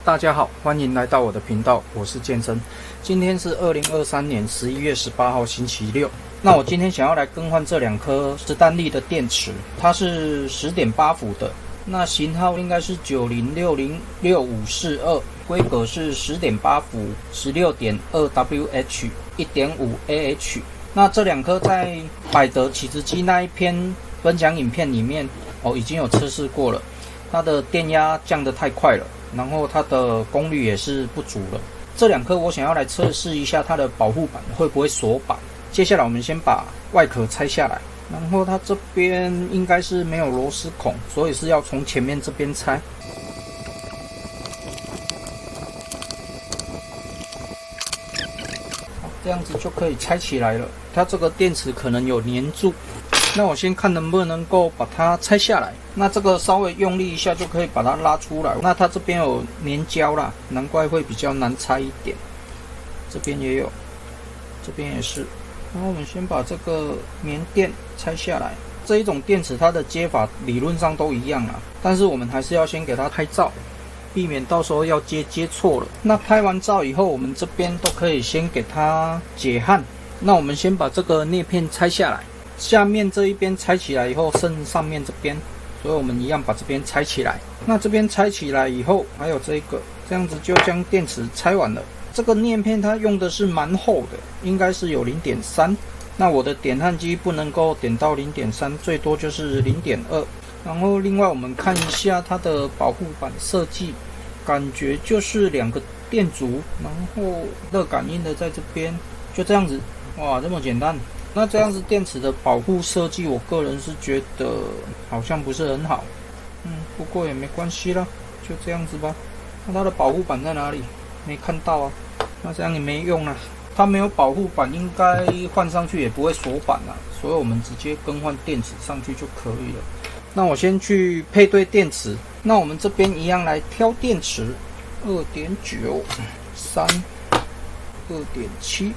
大家好，欢迎来到我的频道，我是健身。今天是2023年11月18号星期六。那我今天想要来更换这两颗史丹利的电池，它是 10.8 伏的，那型号应该是90606542，规格是 10.8 伏 16.2Wh 1.5Ah。那这两颗在百德起子机那一篇分享影片里面已经有测试过了，它的电压降得太快了，然后它的功率也是不足了。这两颗我想要来测试一下它的保护板会不会锁板。接下来我们先把外壳拆下来，然后它这边应该是没有螺丝孔，所以是要从前面这边拆。这样子就可以拆起来了。它这个电池可能有粘住，那我先看能不能够把它拆下来。那这个稍微用力一下就可以把它拉出来。那它这边有粘胶啦，难怪会比较难拆一点。这边也有，这边也是。然后我们先把这个棉垫拆下来。这一种电池它的接法理论上都一样啦，但是我们还是要先给它拍照，避免到时候要接错了。那拍完照以后，我们这边都可以先给它解焊。那我们先把这个镊片拆下来，下面这一边拆起来以后，剩上面这边，所以我们一样把这边拆起来。那这边拆起来以后，还有这个，这样子就将电池拆完了。这个镊片它用的是蛮厚的，应该是有 0.3。那我的点焊机不能够点到 0.3， 最多就是 0.2。然后另外我们看一下它的保护板设计，感觉就是两个电阻，然后热感应的在这边，就这样子。哇，这么简单。那这样子电池的保护设计，我个人是觉得好像不是很好。不过也没关系啦，就这样子吧。那它的保护板在哪里？没看到啊。那这样也没用啦。它没有保护板，应该换上去也不会锁板啦，所以我们直接更换电池上去就可以了。那我先去配对电池。那我们这边一样来挑电池 2.9、3、2.7。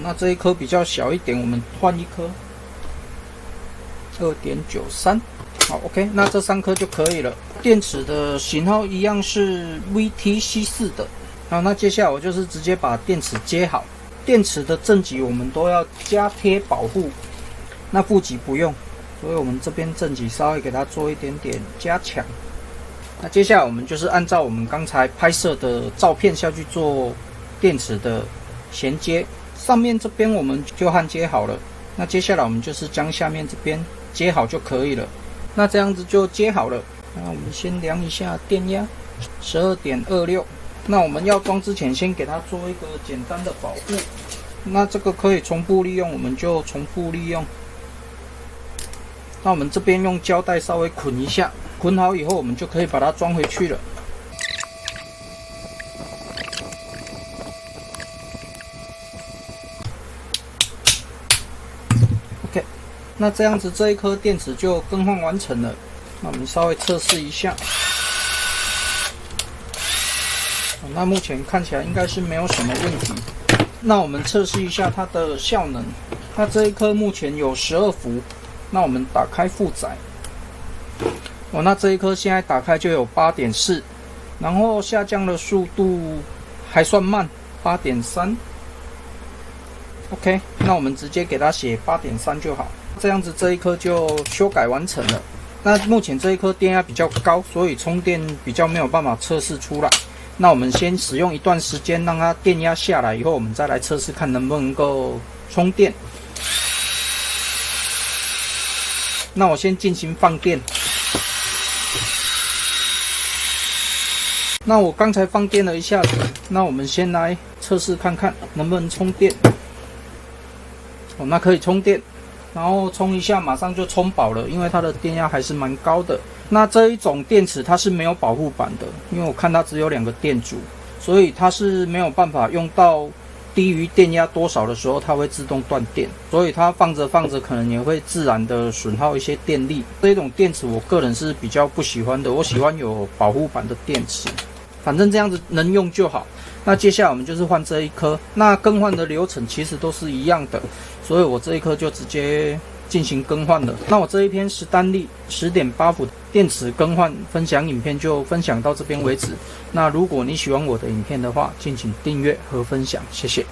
那这一颗比较小一点，我们换一颗 2.93。好 ，OK， 那这3颗就可以了。电池的型号一样是 VTC4 的。好，那接下来我就是直接把电池接好。电池的正极我们都要加贴保护，那负极不用，所以我们这边正极稍微给它做一点点加强。那接下来我们就是按照我们刚才拍摄的照片下去做电池的衔接。上面这边我们就焊接好了，那接下来我们就是将下面这边接好就可以了。那这样子就接好了。那我们先量一下电压 12.26。那我们要装之前先给它做一个简单的保护。那这个可以重复利用，我们就重复利用。那我们这边用胶带稍微捆一下，捆好以后我们就可以把它装回去了。OK， 那这样子这一颗电池就更换完成了。那我们稍微测试一下。那目前看起来应该是没有什么问题。那我们测试一下它的效能。它这一颗目前有12伏。那我们打开负载。那这一颗现在打开就有 8.4， 然后下降的速度还算慢 8.3。OK， 那我们直接给它写 8.3 就好。这样子这一颗就修改完成了。那目前这一颗电压比较高，所以充电比较没有办法测试出来。那我们先使用一段时间，让它电压下来以后，我们再来测试看能不能够充电。那我先进行放电。那我刚才放电了一下子，那我们先来测试看看能不能充电。那可以充电，然后充一下马上就充饱了，因为它的电压还是蛮高的。那这一种电池它是没有保护板的，因为我看它只有2个电阻，所以它是没有办法用到低于电压多少的时候它会自动断电，所以它放着放着可能也会自然的损耗一些电力。这一种电池我个人是比较不喜欢的，我喜欢有保护板的电池，反正这样子能用就好。那接下来我们就是换这一颗，那更换的流程其实都是一样的，所以我这一颗就直接进行更换了。那我这一篇史丹利 10.8 伏电池更换分享影片就分享到这边为止。那如果你喜欢我的影片的话，敬请订阅和分享，谢谢。